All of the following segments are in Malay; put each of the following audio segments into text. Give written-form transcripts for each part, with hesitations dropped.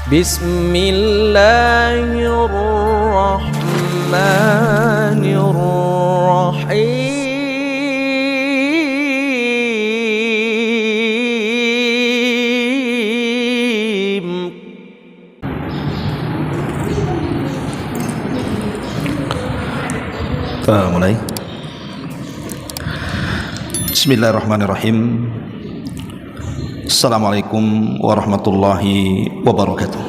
Bismillahirrahmanirrahim. Kita mulai. Bismillahirrahmanirrahim. Assalamualaikum warahmatullahi wabarakatuh.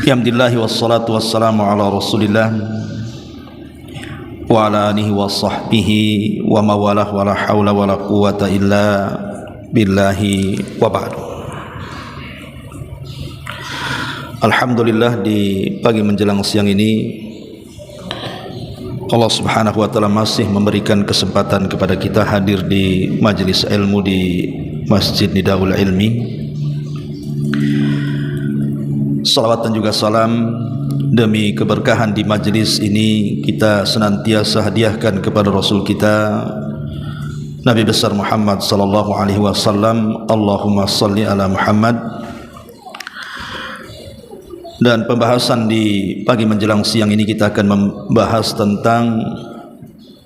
Alhamdulillah wassalatu wassalamu ala Rasulillah wa ala alihi wa sahbihi wa mawalah wa la hawla wa la quwata illa billahi wa ba'du. Alhamdulillah, di pagi menjelang siang ini Allah subhanahu wa ta'ala masih memberikan kesempatan kepada kita hadir di majelis ilmu di Masjid Nidaul Ilmi. Salawat dan juga salam demi keberkahan di majelis ini kita senantiasa hadiahkan kepada Rasul kita Nabi besar Muhammad sallallahu alaihi wasallam. Allahumma salli ala Muhammad. Dan pembahasan di pagi menjelang siang ini kita akan membahas tentang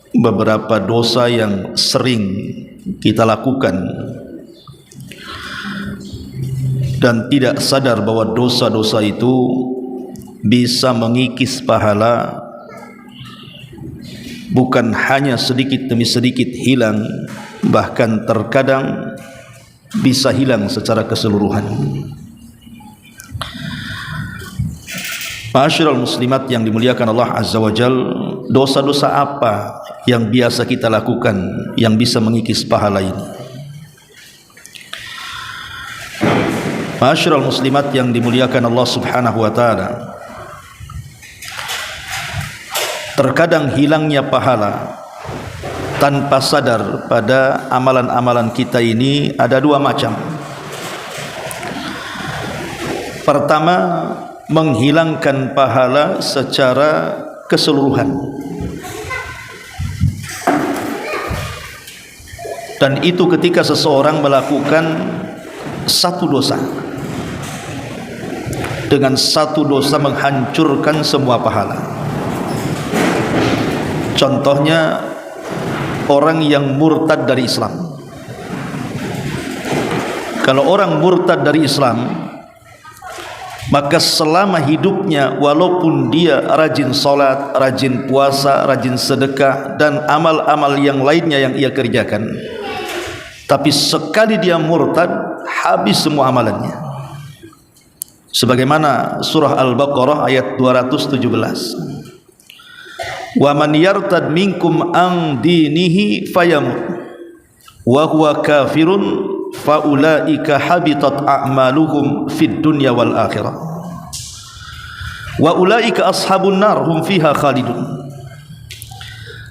beberapa dosa yang sering kita lakukan dan tidak sadar bahwa dosa-dosa itu bisa mengikis pahala, bukan hanya sedikit demi sedikit hilang, bahkan terkadang bisa hilang secara keseluruhan. Ma'asyiral muslimat yang dimuliakan Allah Azza wa Jal, dosa-dosa apa yang biasa kita lakukan yang bisa mengikis pahala ini? Ma'asyiral muslimat yang dimuliakan Allah Subhanahu wa ta'ala, terkadang hilangnya pahala tanpa sadar pada amalan-amalan kita ini ada dua macam. Pertama, menghilangkan pahala secara keseluruhan, dan itu ketika seseorang melakukan satu dosa. Dengan satu dosa menghancurkan semua pahala. Contohnya orang yang murtad dari Islam. Kalau orang murtad dari Islam, maka selama hidupnya walaupun dia rajin salat, rajin puasa, rajin sedekah dan amal-amal yang lainnya yang ia kerjakan, tapi sekali dia murtad, habis semua amalannya. Sebagaimana surah Al-Baqarah ayat 217. Wa man yartad minkum an dinihi fayamut wa huwa kafirun faulaika habitat a'maluhum fid dunya wal akhirah wa ulaika ashabun nar hum fiha khalidun.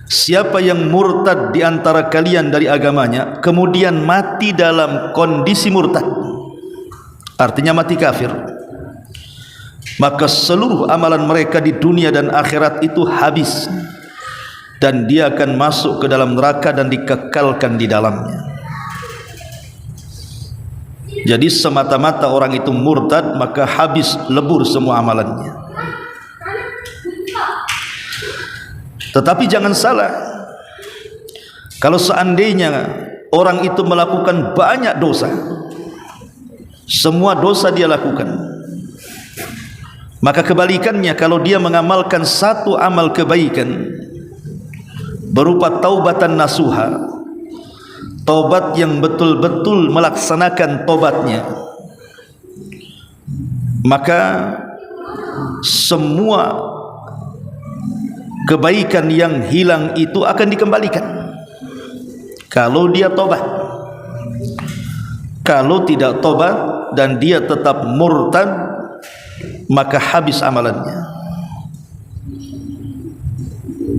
Siapa yang murtad di antara kalian dari agamanya kemudian mati dalam kondisi murtad, artinya mati kafir, maka seluruh amalan mereka di dunia dan akhirat itu habis dan dia akan masuk ke dalam neraka dan dikekalkan di dalamnya. Jadi semata-mata orang itu murtad maka habis lebur semua amalannya. Tetapi jangan salah, kalau seandainya orang itu melakukan banyak dosa, semua dosa dia lakukan, maka kebalikannya, kalau dia mengamalkan satu amal kebaikan berupa taubatan nasuha, taubat yang betul-betul melaksanakan taubatnya, maka semua kebaikan yang hilang itu akan dikembalikan kalau dia taubat. Kalau tidak taubat dan dia tetap murtad, maka habis amalannya.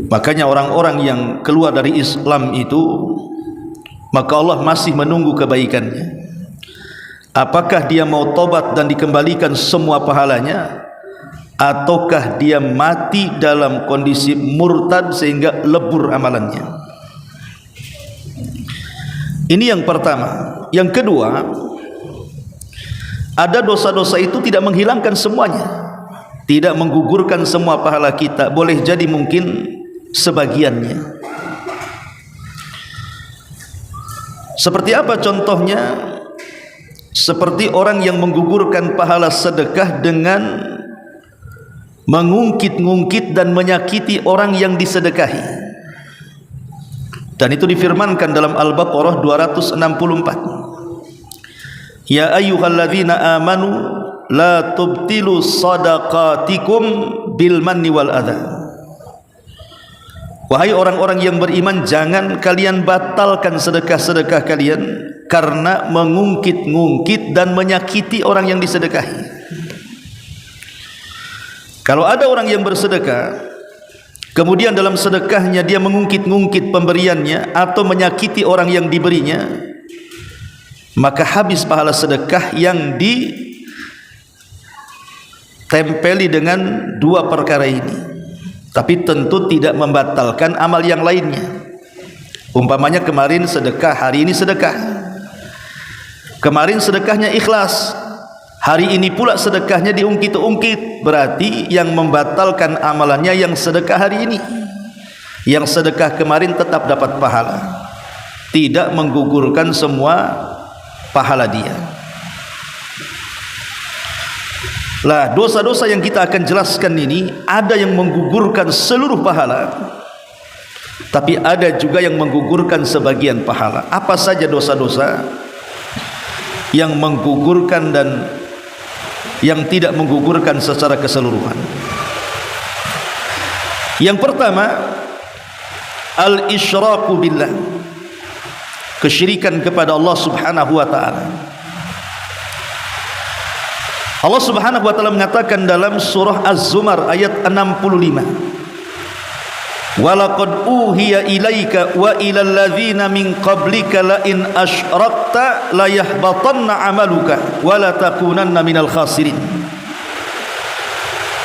Makanya orang-orang yang keluar dari Islam itu, maka Allah masih menunggu kebaikannya. Apakah dia mau tobat dan dikembalikan semua pahalanya, ataukah dia mati dalam kondisi murtad sehingga lebur amalannya? Ini yang pertama. Yang kedua, ada dosa-dosa itu tidak menghilangkan semuanya, tidak menggugurkan semua pahala kita, boleh jadi mungkin sebagiannya. Seperti apa contohnya? Seperti orang yang menggugurkan pahala sedekah dengan mengungkit-ungkit dan menyakiti orang yang disedekahi. Dan itu difirmankan dalam Al-Baqarah 264. Ya ayyuhalladzina amanu la tubtilu sadaqatikum bil manni wal adha. Wahai orang-orang yang beriman, jangan kalian batalkan sedekah-sedekah kalian karena mengungkit-ungkit dan menyakiti orang yang disedekahi. Kalau ada orang yang bersedekah, kemudian dalam sedekahnya dia mengungkit-ungkit pemberiannya atau menyakiti orang yang diberinya, maka habis pahala sedekah yang ditempeli dengan dua perkara ini. Tapi tentu tidak membatalkan amal yang lainnya. Umpamanya kemarin sedekah, hari ini sedekah. Kemarin sedekahnya ikhlas, hari ini pula sedekahnya diungkit-ungkit, berarti yang membatalkan amalannya yang sedekah hari ini. Yang sedekah kemarin tetap dapat pahala, tidak menggugurkan semua pahala dia. Lah, dosa-dosa yang kita akan jelaskan ini ada yang menggugurkan seluruh pahala, tapi ada juga yang menggugurkan sebagian pahala. Apa saja dosa-dosa yang menggugurkan dan yang tidak menggugurkan secara keseluruhan? Yang pertama, al-isyraku billah, kesyirikan kepada Allah Subhanahu wa taala. Allah Subhanahu wa taala mengatakan dalam surah Az-Zumar ayat 65, walaqad uhiya ilaika wa ilal ladzina min qablika la in asyrakta la yahbatanna amaluka wa la takunanna minal khasirin.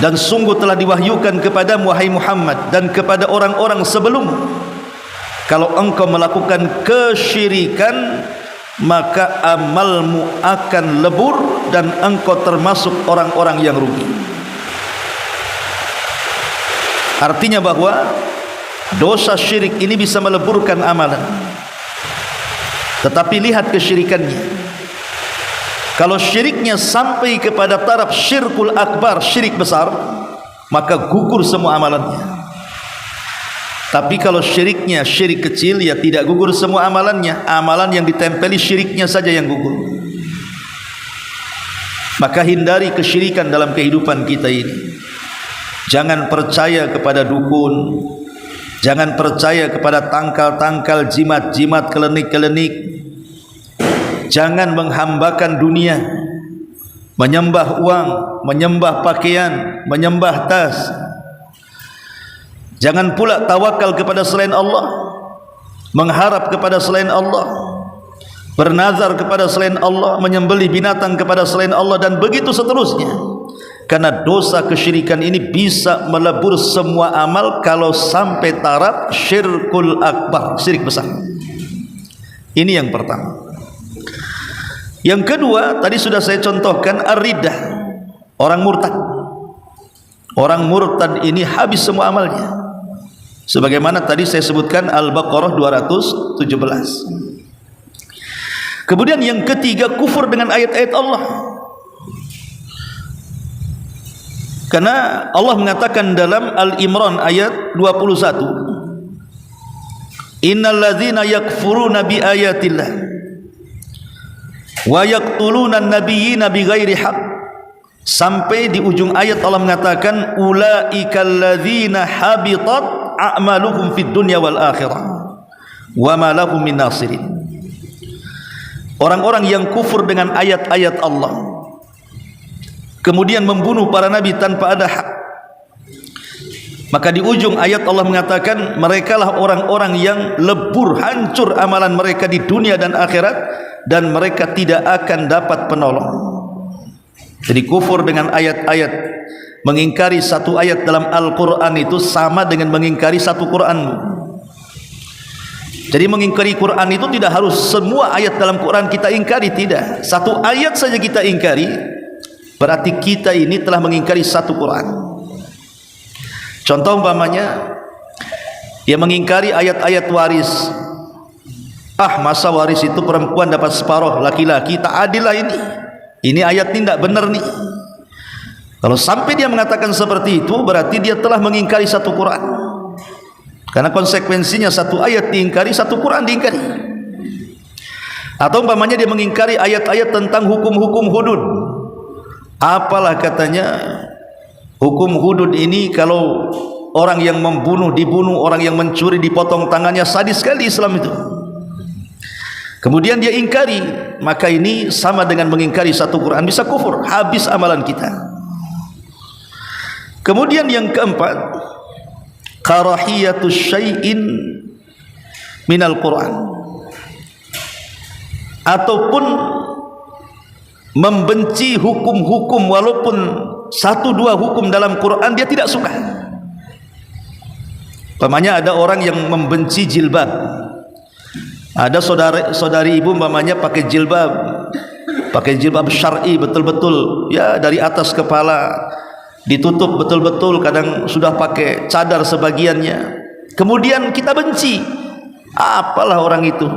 Dan sungguh telah diwahyukan kepadamu wahai Muhammad dan kepada orang-orang sebelummu, kalau engkau melakukan kesyirikan maka amalmu akan lebur dan engkau termasuk orang-orang yang rugi. Artinya bahwa dosa syirik ini bisa meleburkan amalan. Tetapi lihat kesyirikannya. Kalau syiriknya sampai kepada taraf syirkul akbar, syirik besar, maka gugur semua amalannya. Tapi kalau syiriknya syirik kecil, ya tidak gugur semua amalannya. Amalan yang ditempeli syiriknya saja yang gugur. Maka hindari kesyirikan dalam kehidupan kita ini. Jangan percaya kepada dukun, jangan percaya kepada tangkal-tangkal, jimat-jimat, kelenik-kelenik. Jangan menghambakan dunia, menyembah uang, menyembah pakaian, menyembah tas. Jangan pula tawakal kepada selain Allah, mengharap kepada selain Allah, bernazar kepada selain Allah, menyembelih binatang kepada selain Allah, dan begitu seterusnya. Karena dosa kesyirikan ini bisa melebur semua amal kalau sampai taraf syirkul akbar, syirik besar. Ini yang pertama. Yang kedua, tadi sudah saya contohkan, ar-riddah, orang murtad. Orang murtad ini habis semua amalnya. Sebagaimana tadi saya sebutkan Al-Baqarah 217. Kemudian yang ketiga, kufur dengan ayat-ayat Allah. Karena Allah mengatakan dalam Al-Imran ayat 21, innal ladzina yakfuruna bi ayatillah wa yaqtuluna an-nabiyyina bighairi haqq, sampai di ujung ayat Allah mengatakan ulaikal ladzina habitat a'maluhum fid dunya wal akhirah wa ma lahum min nasirin. Orang-orang yang kufur dengan ayat-ayat Allah, kemudian membunuh para nabi tanpa ada hak, maka di ujung ayat Allah mengatakan merekalah orang-orang yang lebur, hancur amalan mereka di dunia dan akhirat, dan mereka tidak akan dapat penolong. Jadi kufur dengan ayat-ayat, mengingkari satu ayat dalam Al-Quran itu sama dengan mengingkari satu Quran. Jadi mengingkari Quran itu tidak harus semua ayat dalam Quran kita ingkari, tidak. Satu ayat saja kita ingkari, berarti kita ini telah mengingkari satu Quran. Contoh umpamanya dia mengingkari ayat-ayat waris. Masa waris itu perempuan dapat separuh, laki-laki, tak adil lah ini. Ini ayat ini tidak benar nih. Kalau sampai dia mengatakan seperti itu, berarti dia telah mengingkari satu Quran. Karena konsekuensinya satu ayat diingkari, satu Quran diingkari. Atau umpamanya dia mengingkari ayat-ayat tentang hukum-hukum hudud. Apalah katanya, hukum hudud ini kalau orang yang membunuh dibunuh, orang yang mencuri dipotong tangannya, sadis sekali Islam itu. Kemudian dia ingkari, maka ini sama dengan mengingkari satu Quran, bisa kufur, habis amalan kita. Kemudian yang keempat, karahiyatus syai'in minal Quran, ataupun membenci hukum-hukum, walaupun satu dua hukum dalam Quran dia tidak suka. Umpamanya ada orang yang membenci jilbab. Ada saudari ibu umpamanya pakai jilbab syar'i betul-betul, ya dari atas kepala ditutup betul-betul, kadang sudah pakai cadar sebagiannya. Kemudian kita benci, apalah orang itu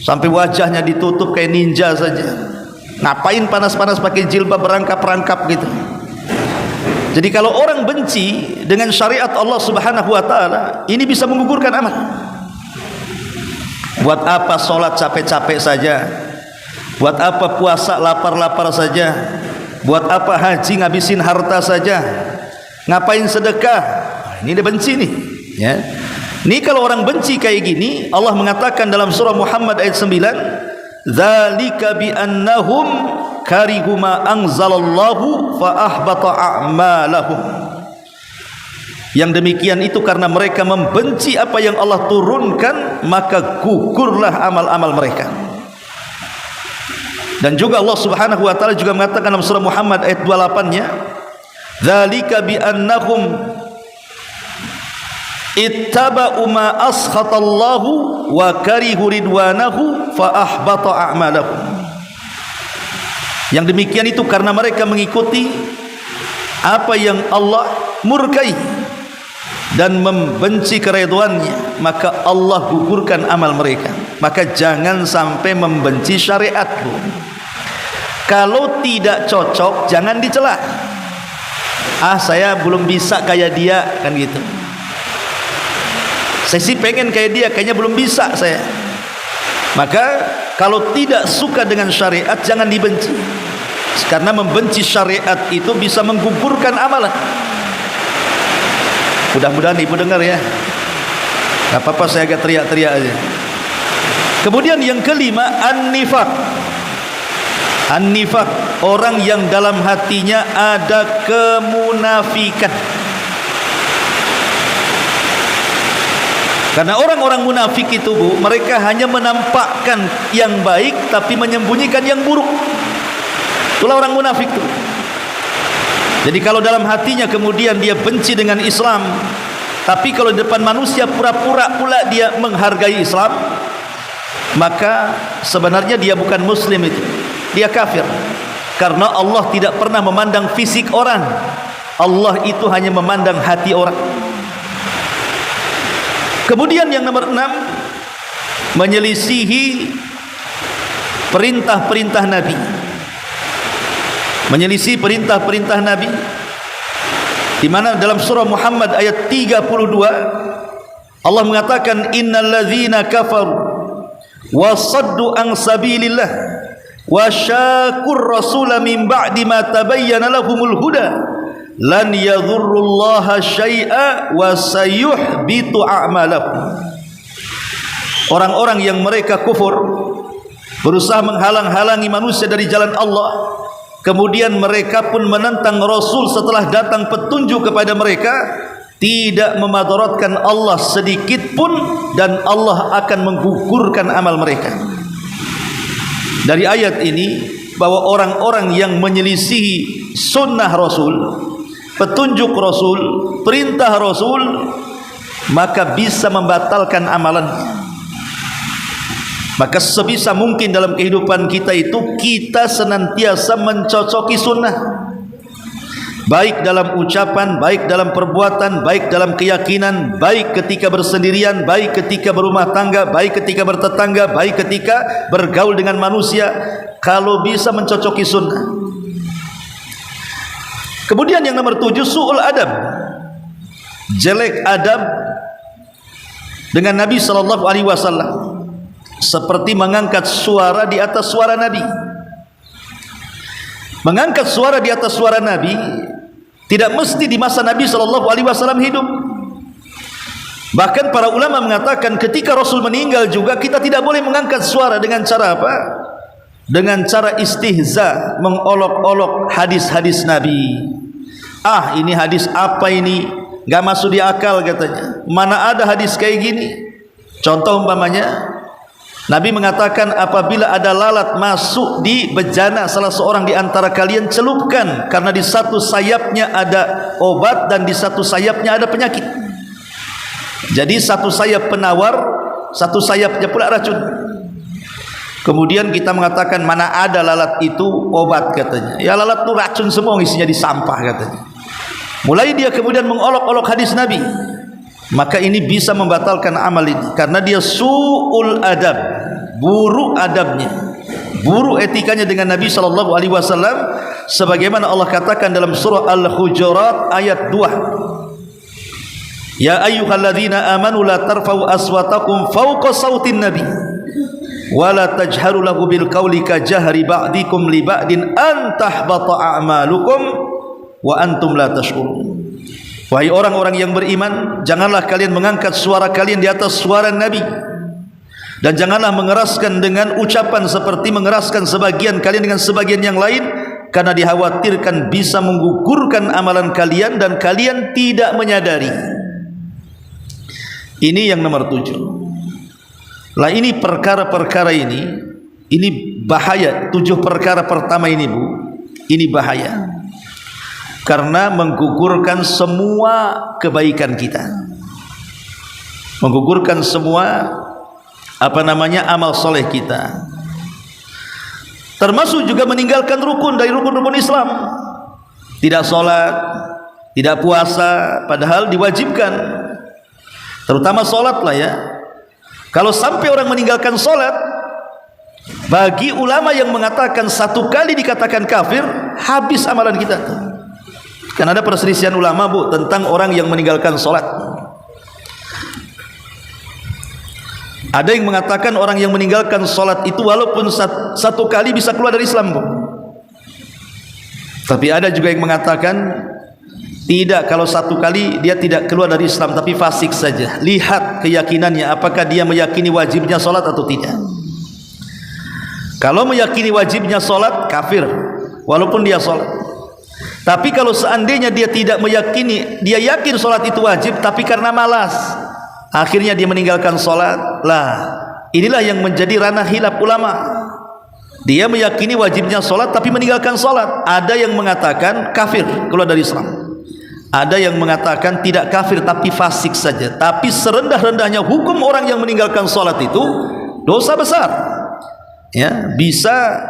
sampai wajahnya ditutup kayak ninja saja. Ngapain panas-panas pakai jilbab berangkap-rangkap gitu. Jadi kalau orang benci dengan syariat Allah Subhanahu wa taala, ini bisa menggugurkan amal. Buat apa sholat capek-capek saja? Buat apa puasa lapar-lapar saja? Buat apa haji ngabisin harta saja? Ngapain sedekah? Ini dia benci nih, ya. Ini kalau orang benci kayak gini, Allah mengatakan dalam surah Muhammad ayat 9, "Dzalika bi annahum karihu ma anzalallahu fa ahbata a'malahum." Yang demikian itu karena mereka membenci apa yang Allah turunkan, maka gugurlah amal-amal mereka. Dan juga Allah Subhanahu wa taala juga mengatakan dalam surah Muhammad ayat 28-nya, "Dzalika bi annahum ittaba'u ma askhatallahu wa karihu ridwanahu fa ahbata a'malahum." Yang demikian itu karena mereka mengikuti apa yang Allah murkai dan membenci keridhaannya, maka Allah gugurkan amal mereka. Maka jangan sampai membenci syariatku. Kalau tidak cocok jangan dicela. Saya belum bisa kayak dia, kan gitu. Saya sih pengen kayak dia, kayaknya belum bisa saya. Maka kalau tidak suka dengan syariat jangan dibenci, karena membenci syariat itu bisa menggugurkan amalan. Mudah-mudahan ibu dengar ya. Gak apa-apa saya agak teriak-teriak aja. Kemudian yang kelima, an-nifaq. An-nifaq, orang yang dalam hatinya ada kemunafikan. Karena orang-orang munafik itu, Bu, mereka hanya menampakkan yang baik tapi menyembunyikan yang buruk. Itulah orang munafik itu. Jadi kalau dalam hatinya kemudian dia benci dengan Islam, tapi kalau di depan manusia pura-pura pula dia menghargai Islam, maka sebenarnya dia bukan muslim itu, dia kafir. Karena Allah tidak pernah memandang fisik orang, Allah itu hanya memandang hati orang. Kemudian yang nomor 6, menyelisihi perintah-perintah Nabi. Menyelisih perintah-perintah Nabi, di mana dalam surah Muhammad ayat 32 Allah mengatakan, innal ladzina kafaru wa saddu an sabilillah wa syaqur rasula min ba'di ma tabayyana lahumul huda lan yadhurrullaha syai'a wa sayuhbitu a'malahum. Orang-orang yang mereka kufur, berusaha menghalang-halangi manusia dari jalan Allah, kemudian mereka pun menentang Rasul setelah datang petunjuk kepada mereka, tidak memadaratkan Allah sedikit pun, dan Allah akan menggugurkan amal mereka. Dari ayat ini bahwa orang-orang yang menyelisihi sunnah Rasul, petunjuk Rasul, perintah Rasul, maka bisa membatalkan amalan. Maka sebisa mungkin dalam kehidupan kita itu kita senantiasa mencocoki sunnah, baik dalam ucapan, baik dalam perbuatan, baik dalam keyakinan, baik ketika bersendirian, baik ketika berumah tangga, baik ketika bertetangga, baik ketika bergaul dengan manusia. Kalau bisa mencocoki sunnah. Kemudian yang nomor 7, su'ul adab, jelek adab dengan Nabi SAW, seperti mengangkat suara di atas suara Nabi. Mengangkat suara di atas suara Nabi tidak mesti di masa Nabi SAW hidup. Bahkan para ulama mengatakan ketika Rasul meninggal juga kita tidak boleh mengangkat suara. Dengan cara apa? Dengan cara istihza, mengolok-olok hadis-hadis Nabi. Ah, ini hadis apa ini? Gak masuk di akal katanya. Mana ada hadis kayak gini? Contoh umpamanya, Nabi mengatakan apabila ada lalat masuk di bejana salah seorang di antara kalian, celupkan, karena di satu sayapnya ada obat dan di satu sayapnya ada penyakit. Jadi satu sayap penawar, satu sayapnya pula racun. Kemudian kita mengatakan mana ada lalat itu obat katanya. Ya lalat itu racun semua, isinya di sampah katanya. Mulai dia kemudian mengolok-olok hadis Nabi. Maka ini bisa membatalkan amal ini, karena dia su'ul adab, buruk adabnya, buruk etikanya dengan Nabi SAW. Sebagaimana Allah katakan dalam surah Al-Hujurat ayat 2, ya ayyuhalladzina amanu la tarfa'u aswatakum fawqa sautin nabi wa la tajharu lahu bil qawli ka jahri ba'dikum li ba'din an tahbata a'malukum wa antum la tash'urun. Wahai orang-orang yang beriman, janganlah kalian mengangkat suara kalian di atas suara Nabi, dan janganlah mengeraskan dengan ucapan seperti mengeraskan sebagian kalian dengan sebagian yang lain, karena dikhawatirkan bisa menggugurkan amalan kalian dan kalian tidak menyadari. Ini yang nomor 7. Lah ini perkara-perkara ini bahaya. 7 perkara pertama ini Bu, ini bahaya, karena menggugurkan semua kebaikan kita, menggugurkan semua amal soleh kita, termasuk juga meninggalkan rukun dari rukun-rukun Islam. Tidak sholat, tidak puasa, padahal diwajibkan, terutama sholat lah ya. Kalau sampai orang meninggalkan sholat, bagi ulama yang mengatakan 1 kali dikatakan kafir, habis amalan kita. Kan ada perselisihan ulama Bu tentang orang yang meninggalkan sholat. Ada yang mengatakan orang yang meninggalkan sholat itu walaupun 1 kali bisa keluar dari Islam Bu. Tapi ada juga yang mengatakan tidak, kalau 1 kali dia tidak keluar dari Islam, tapi fasik saja. Lihat keyakinannya, apakah dia meyakini wajibnya sholat atau tidak. Kalau meyakini wajibnya sholat, kafir walaupun dia sholat. Tapi kalau seandainya dia tidak meyakini, dia yakin sholat itu wajib, tapi karena malas akhirnya dia meninggalkan sholat, lah inilah yang menjadi ranah khilaf ulama. Dia meyakini wajibnya sholat tapi meninggalkan sholat. Ada yang mengatakan kafir, keluar dari Islam. Ada yang mengatakan tidak kafir tapi fasik saja. Tapi serendah-rendahnya hukum orang yang meninggalkan sholat itu dosa besar ya, bisa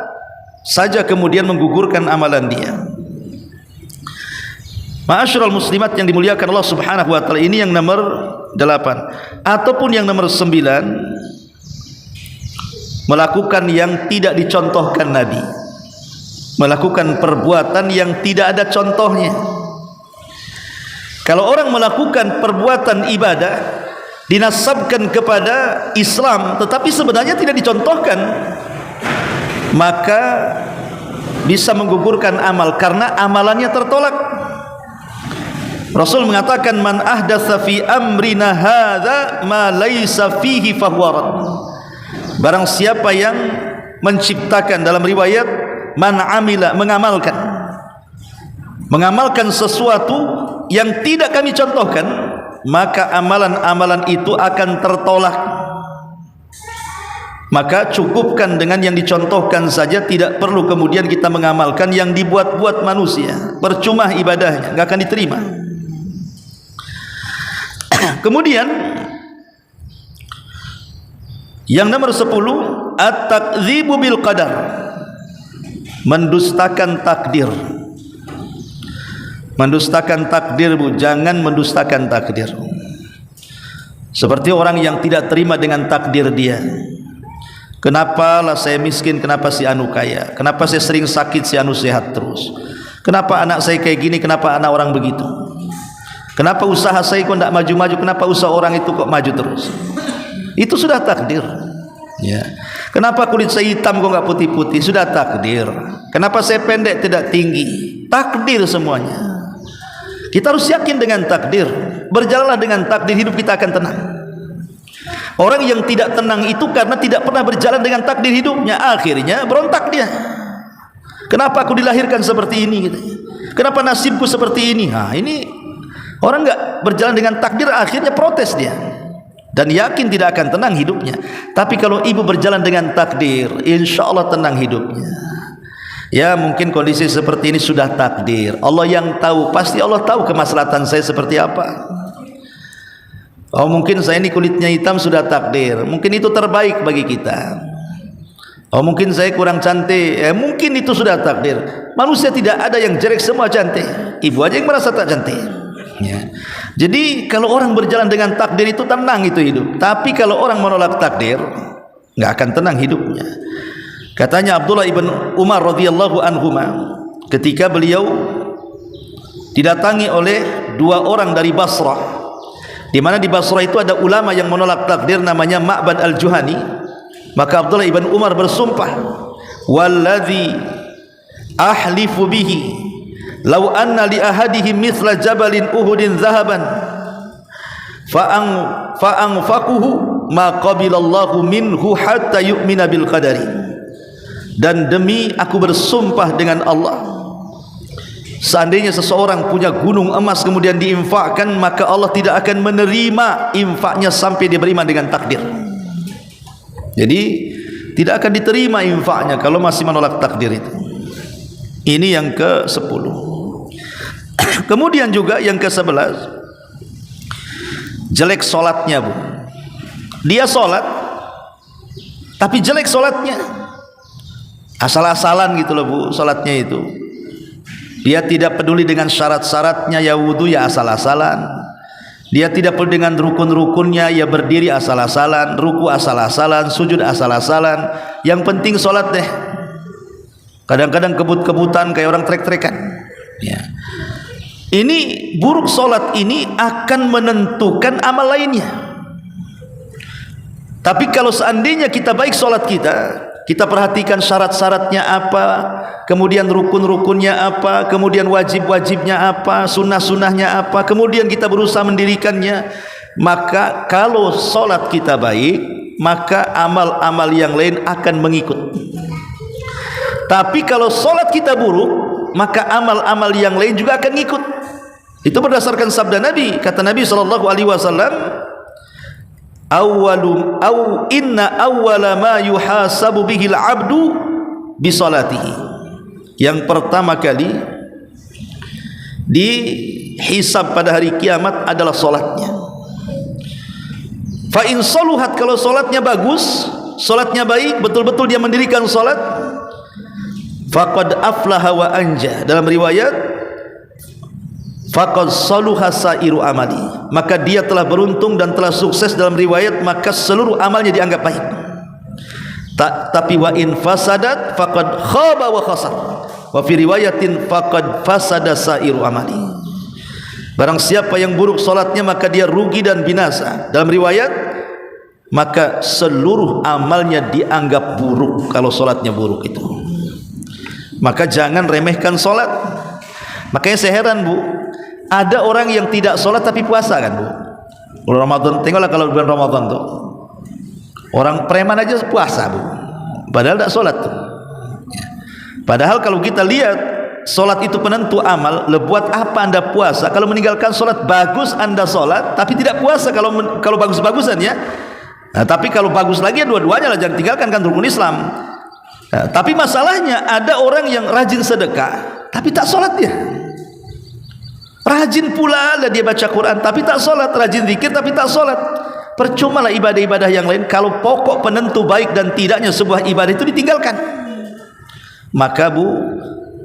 saja kemudian menggugurkan amalan dia. Ma'asyiral muslimat yang dimuliakan Allah Subhanahu wa taala, ini yang nomor 8. Ataupun yang nomor 9, melakukan yang tidak dicontohkan Nabi, melakukan perbuatan yang tidak ada contohnya. Kalau orang melakukan perbuatan ibadah dinasabkan kepada Islam tetapi sebenarnya tidak dicontohkan, maka bisa menggugurkan amal karena amalannya tertolak. Rasul mengatakan man ahdatsa fi amrina hadza ma laisa fihi fahuwa rad. Barang siapa yang menciptakan, dalam riwayat man amila, mengamalkan sesuatu yang tidak kami contohkan, maka amalan-amalan itu akan tertolak. Maka cukupkan dengan yang dicontohkan saja, tidak perlu kemudian kita mengamalkan yang dibuat-buat manusia. Percuma ibadahnya, enggak akan diterima. Kemudian yang nomor 10, at-takdzibu bil qadar, mendustakan takdir. Mendustakan takdir, Bu, jangan mendustakan takdir. Seperti orang yang tidak terima dengan takdir dia. Kenapa lah saya miskin, kenapa si anu kaya, kenapa saya sering sakit, si anu sehat terus, kenapa anak saya kayak gini, kenapa anak orang begitu, kenapa usaha saya kok tidak maju-maju, kenapa usaha orang itu kok maju terus. Itu sudah takdir, ya. Kenapa kulit saya hitam kok nggak putih-putih, sudah takdir. Kenapa saya pendek tidak tinggi, takdir semuanya. Kita harus yakin dengan takdir, berjalanlah dengan takdir, hidup kita akan tenang. Orang yang tidak tenang itu karena tidak pernah berjalan dengan takdir hidupnya, akhirnya berontak dia. Kenapa aku dilahirkan seperti ini gitu. Kenapa nasibku seperti ini? Nah, ini orang enggak berjalan dengan takdir, akhirnya protes dia dan yakin tidak akan tenang hidupnya. Tapi kalau ibu berjalan dengan takdir, insya Allah tenang hidupnya. Ya, mungkin kondisi seperti ini sudah takdir, Allah yang tahu, pasti Allah tahu kemaslahatan saya seperti apa. Oh, mungkin saya ini kulitnya hitam, sudah takdir, mungkin itu terbaik bagi kita. Oh, mungkin saya kurang cantik, mungkin itu sudah takdir. Manusia tidak ada yang jelek, semua cantik. Ibu aja yang merasa tak cantik, ya. Jadi kalau orang berjalan dengan takdir itu tenang itu hidup. Tapi kalau orang menolak takdir, nggak akan tenang hidupnya. Katanya Abdullah ibn Umar radhiyallahu anhuma, ketika beliau didatangi oleh dua orang dari Basrah, di mana di Basrah itu ada ulama yang menolak takdir namanya Ma'bad al-Juhani. Maka Abdullah ibn Umar bersumpah, walladzi ahlifu bihi law anna li ahadihim mithla jabalin uhudin zahaban fa'anfaquhu ma qabilallahu minhu hatta yu'mina bil qadari. Dan demi aku bersumpah dengan Allah, seandainya seseorang punya gunung emas kemudian diinfakkan, maka Allah tidak akan menerima infaknya sampai dia beriman dengan takdir. Jadi tidak akan diterima infaknya kalau masih menolak takdir itu. Ini yang ke-10. Kemudian juga yang ke-11, jelek solatnya, Bu. Dia solat tapi jelek solatnya, asal-asalan gitu loh, Bu, salatnya itu. Dia tidak peduli dengan syarat-syaratnya, ya wudu ya asal-asalan. Dia tidak peduli dengan rukun-rukunnya, ya berdiri asal-asalan, ruku asal-asalan, sujud asal-asalan. Yang penting salat deh. Kadang-kadang kebut-kebutan kayak orang trek-trekan, ya. Ini buruk salat ini akan menentukan amal lainnya. Tapi kalau seandainya kita baik salat kita perhatikan syarat-syaratnya apa, kemudian rukun-rukunnya apa, kemudian wajib-wajibnya apa, sunnah-sunnahnya apa, kemudian kita berusaha mendirikannya, maka kalau solat kita baik, maka amal-amal yang lain akan mengikut. Tapi kalau solat kita buruk, maka amal-amal yang lain juga akan ngikut. Itu berdasarkan sabda Nabi. Kata Nabi SAW, inna awwala ma yuhasabu bihil abdu bisalatihi. Yang pertama kali dihisab pada hari kiamat adalah solatnya. Fa in saluhat, kalau solatnya bagus, solatnya baik, betul-betul dia mendirikan solat, faqad aflaha wa anja. Dalam riwayat faqad saluha sairu amali, maka dia telah beruntung dan telah sukses. Dalam riwayat maka seluruh amalnya dianggap baik. Tapi wa in fasadat faqad khaba wa khasar, wa fi riwayatin faqad fasada sairu amali. Barang siapa yang buruk salatnya maka dia rugi dan binasa. Dalam riwayat maka seluruh amalnya dianggap buruk kalau salatnya buruk itu. Maka jangan remehkan salat. Makanya saya heran, Bu, ada orang yang tidak sholat tapi puasa kan, Bu. Bulan Ramadan, tengoklah kalau bulan Ramadan tuh orang preman aja puasa, Bu, padahal tidak sholat tuh. Padahal kalau kita lihat sholat itu penentu amal. Buat apa anda puasa kalau meninggalkan sholat? Bagus anda sholat tapi tidak puasa kalau bagus-bagusan, ya. Nah, tapi kalau bagus lagi ya dua-duanya lah, jangan tinggalkan, kan rukun Islam. Nah, tapi masalahnya ada orang yang rajin sedekah tapi tak sholat dia. Rajin pula lah dia baca Quran tapi tak sholat, rajin zikir tapi tak sholat. percumalah ibadah-ibadah yang lain kalau pokok penentu baik dan tidaknya sebuah ibadah itu ditinggalkan. Maka Bu,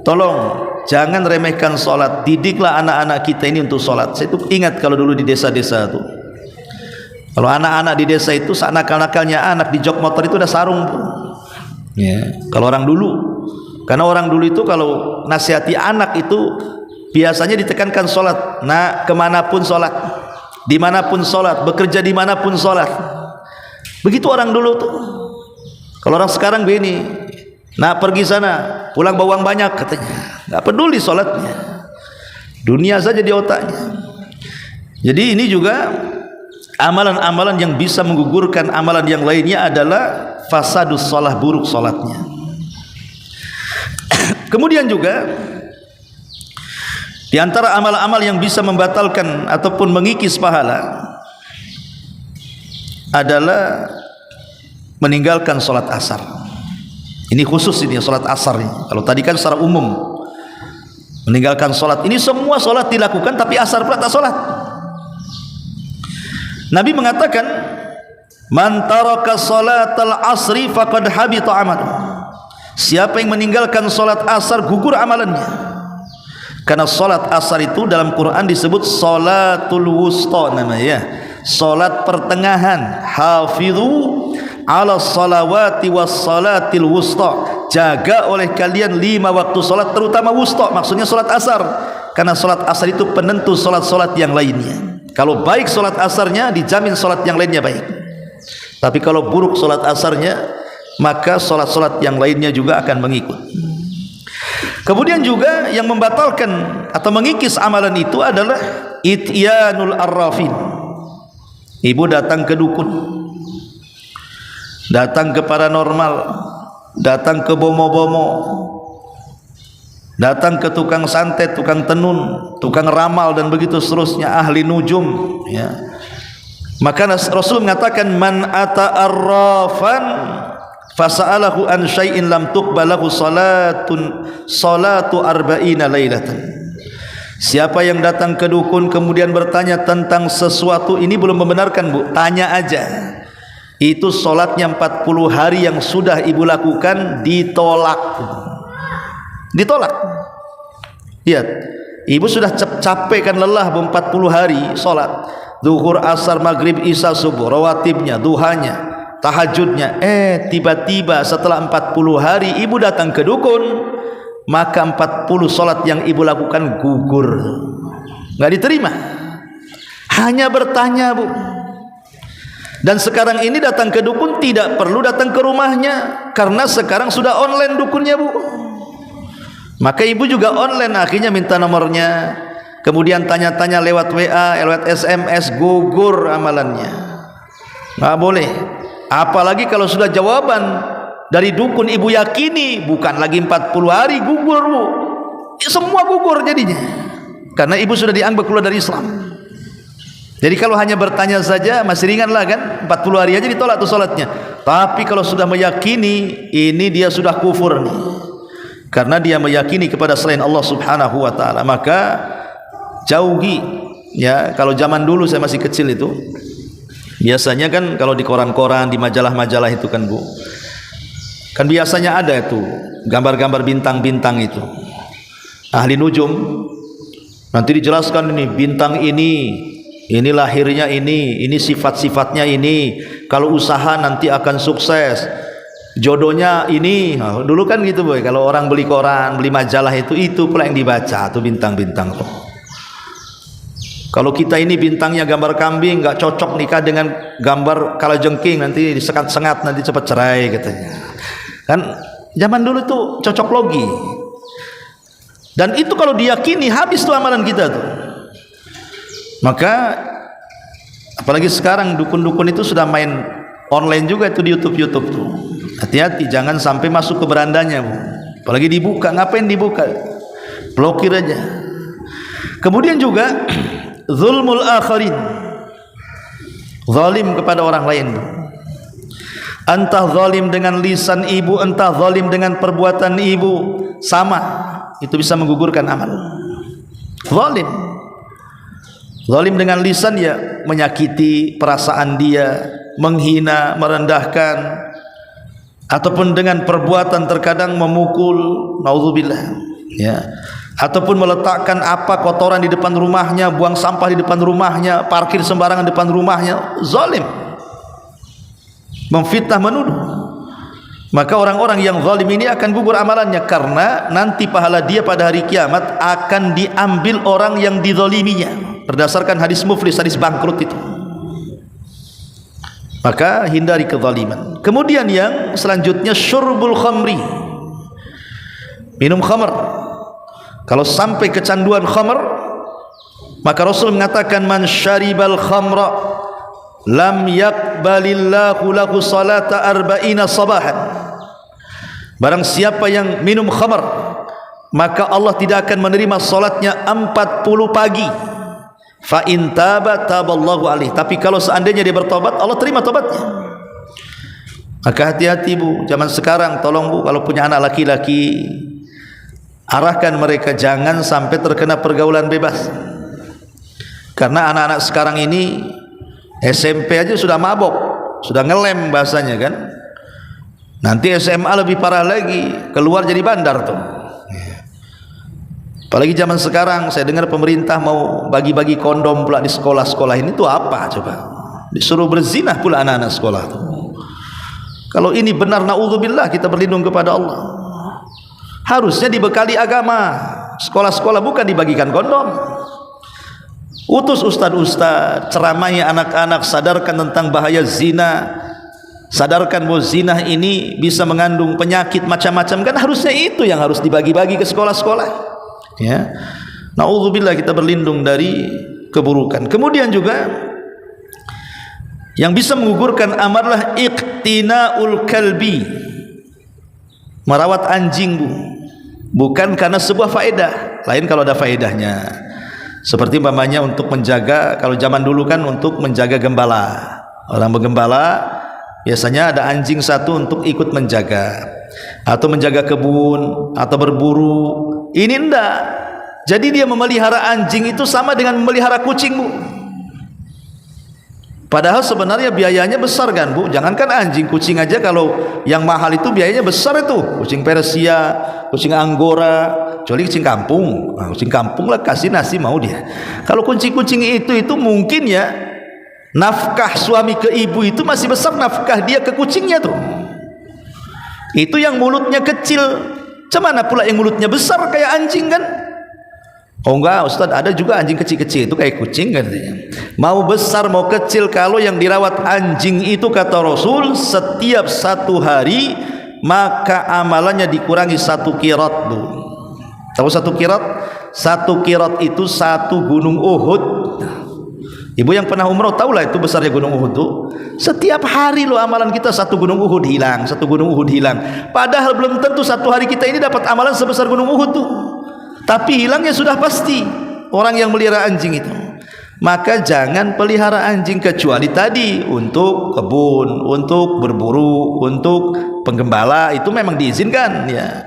tolong jangan remehkan sholat, didiklah anak-anak kita ini untuk sholat. Saya itu ingat kalau dulu di desa-desa itu, kalau anak-anak di desa itu nakal-nakalnya anak di jok motor itu udah sarung Bu. Ya, kalau orang dulu, karena orang dulu itu kalau nasihati anak itu biasanya ditekankan sholat. Nah, kemanapun sholat, dimanapun sholat, bekerja dimanapun sholat. Begitu orang dulu tuh. Kalau orang sekarang begini, nah pergi sana, pulang bawa uang banyak katanya, nggak peduli sholatnya, dunia saja di otaknya. Jadi ini juga amalan-amalan yang bisa menggugurkan amalan yang lainnya adalah fasadus sholah, buruk sholatnya. Kemudian juga di antara amal-amal yang bisa membatalkan ataupun mengikis pahala adalah meninggalkan sholat asar. Ini khusus ini sholat asar ini. Kalau tadi kan secara umum meninggalkan sholat, ini semua sholat dilakukan tapi asar pula tak sholat. Nabi mengatakan, man taraka sholatal asri faqad habita amaluh. Siapa yang meninggalkan sholat asar, gugur amalannya. Karena sholat asar itu dalam Quran disebut sholatul wusta namanya, sholat pertengahan. Hafidhu ala sholawati was sholatil wusta. Jaga oleh kalian 5 waktu sholat, terutama wusta, maksudnya sholat asar. Karena sholat asar itu penentu sholat-sholat yang lainnya. Kalau baik sholat asarnya, dijamin sholat yang lainnya baik. Tapi kalau buruk sholat asarnya, maka sholat-sholat yang lainnya juga akan mengikut. Kemudian juga yang membatalkan atau mengikis amalan itu adalah ityanul arrafin. Ibu datang ke dukun, datang ke paranormal, datang ke bomo-bomo, datang ke tukang santet, tukang tenun, tukang ramal dan begitu seterusnya, ahli nujum ya. Maka Rasul mengatakan, man ata arrafan fasa'alahu an syai'in lam tuqbalahu salatu arba'ina lailatan. Siapa yang datang ke dukun kemudian bertanya tentang sesuatu, ini belum membenarkan Bu, tanya aja, itu solatnya 40 hari yang sudah ibu lakukan ditolak. Ditolak. Lihat, ibu sudah capek kan, lelah 40 hari solat, zuhur, asar, maghrib, isya, subuh, rawatibnya, duhanya, tahajudnya. Tiba-tiba setelah 40 hari ibu datang ke dukun, maka 40 solat yang ibu lakukan gugur, nggak diterima. Hanya bertanya Bu. Dan sekarang ini datang ke dukun tidak perlu datang ke rumahnya, karena sekarang sudah online dukunnya Bu. Maka ibu juga online, akhirnya minta nomornya, kemudian tanya-tanya lewat WA, lewat SMS, gugur amalannya. Nggak boleh. Apalagi kalau sudah jawaban dari dukun ibu yakini, bukan lagi 40 hari, gugur Bu. Semua gugur jadinya, karena ibu sudah dianggap keluar dari Islam. Jadi kalau hanya bertanya saja masih ringan lah kan, 40 hari aja ditolak tuh sholatnya. Tapi kalau sudah meyakini, ini dia sudah kufur nih, karena dia meyakini kepada selain Allah subhanahu wa ta'ala. Maka jauhi ya. Kalau zaman dulu saya masih kecil itu, biasanya kan kalau di koran-koran, di majalah-majalah itu kan Bu, kan biasanya ada itu gambar-gambar bintang-bintang itu, ahli nujum, nanti dijelaskan ini bintang ini lahirnya ini sifat-sifatnya ini, kalau usaha nanti akan sukses, jodohnya ini. Nah, dulu kan gitu boy, kalau orang beli koran, beli majalah itu pula yang dibaca tuh bintang-bintang tuh. Kalau kita ini bintangnya gambar kambing, nggak cocok nikah dengan gambar kalajengking, nanti disengat-sengat, nanti cepat cerai katanya. Kan zaman dulu tuh cocok logi. Dan itu kalau diyakini habis tuh amalan kita tuh. Maka apalagi sekarang dukun-dukun itu sudah main online juga itu di YouTube tuh. Hati-hati jangan sampai masuk ke berandanya Bu. Apalagi dibuka, ngapain dibuka? Blokir aja. Kemudian juga zulmul akharin, zalim kepada orang lain. Entah zalim dengan lisan ibu, entah zalim dengan perbuatan ibu, sama, itu bisa menggugurkan amal. Zalim dengan lisan ya menyakiti perasaan dia, menghina, merendahkan, ataupun dengan perbuatan terkadang memukul, naudzubillah, ya, ataupun meletakkan apa kotoran di depan rumahnya, buang sampah di depan rumahnya, parkir sembarangan di depan rumahnya, zalim, memfitnah, menuduh. Maka orang-orang yang zalim ini akan gugur amalannya, karena nanti pahala dia pada hari kiamat akan diambil orang yang dizaliminya, berdasarkan hadis muflis, hadis bangkrut itu. Maka hindari kezaliman. Kemudian yang selanjutnya, syurbul khamri, minum khamr. Kalau sampai kecanduan khamr, maka Rasul mengatakan, man syaribal khamra lam yakbalillahu lahu salata arba'ina sabahan. Barang siapa yang minum khamr, maka Allah tidak akan menerima salatnya 40 pagi. Fa in taba taballahu alaihi. Tapi kalau seandainya dia bertobat, Allah terima tobatnya. Maka hati-hati bu, zaman sekarang tolong bu, kalau punya anak laki-laki, arahkan mereka jangan sampai terkena pergaulan bebas. Karena anak-anak sekarang ini SMP aja sudah mabok, sudah ngelem bahasanya kan. Nanti SMA lebih parah lagi, keluar jadi bandar tuh. Apalagi zaman sekarang saya dengar pemerintah mau bagi-bagi kondom pula di sekolah-sekolah ini, tuh apa coba? Disuruh berzinah pula anak-anak sekolah tuh. Kalau ini benar, naudzubillah, kita berlindung kepada Allah. Harusnya dibekali agama. Sekolah-sekolah bukan dibagikan kondom. Utus ustad-ustad, ceramahi anak-anak, sadarkan tentang bahaya zina, sadarkan bahwa zina ini bisa mengandung penyakit macam-macam. Kan harusnya itu yang harus dibagi-bagi ke sekolah-sekolah, ya. Naudzubillah, kita berlindung dari keburukan. Kemudian juga yang bisa menggugurkan amarlah iqtinaul kalbi, merawat anjing bu, bukan karena sebuah faedah, lain kalau ada faedahnya. Seperti umpamanya untuk menjaga, kalau zaman dulu kan untuk menjaga gembala. Orang bergembala biasanya ada anjing satu untuk ikut menjaga, atau menjaga kebun, atau berburu. Ini enggak. Jadi dia memelihara anjing itu sama dengan memelihara kucing bu. Padahal sebenarnya biayanya besar kan bu. Jangankan anjing, kucing aja kalau yang mahal itu biayanya besar itu. Kucing Persia, kucing Anggora, kecuali kucing kampung. Nah, kucing kampung lah kasih nasi mau dia. Kalau kucing-kucing itu mungkin ya nafkah suami ke ibu itu masih besar nafkah dia ke kucingnya tuh. Itu yang mulutnya kecil. Cemana pula yang mulutnya besar kayak anjing kan? Oh enggak Ustaz, ada juga anjing kecil-kecil itu kayak kucing katanya. Mau besar mau kecil, kalau yang dirawat anjing itu kata Rasul setiap 1 hari maka amalannya dikurangi 1 qirat bu. Tahu 1 qirat? 1 qirat itu 1 gunung Uhud. Ibu yang pernah umroh tahulah itu besarnya gunung Uhud tuh. Setiap hari loh amalan kita 1 gunung Uhud hilang, 1 gunung Uhud hilang. Padahal belum tentu 1 hari kita ini dapat amalan sebesar gunung Uhud tuh. Tapi hilangnya sudah pasti orang yang melihara anjing itu. Maka jangan pelihara anjing kecuali tadi untuk kebun, untuk berburu, untuk penggembala, itu memang diizinkan ya.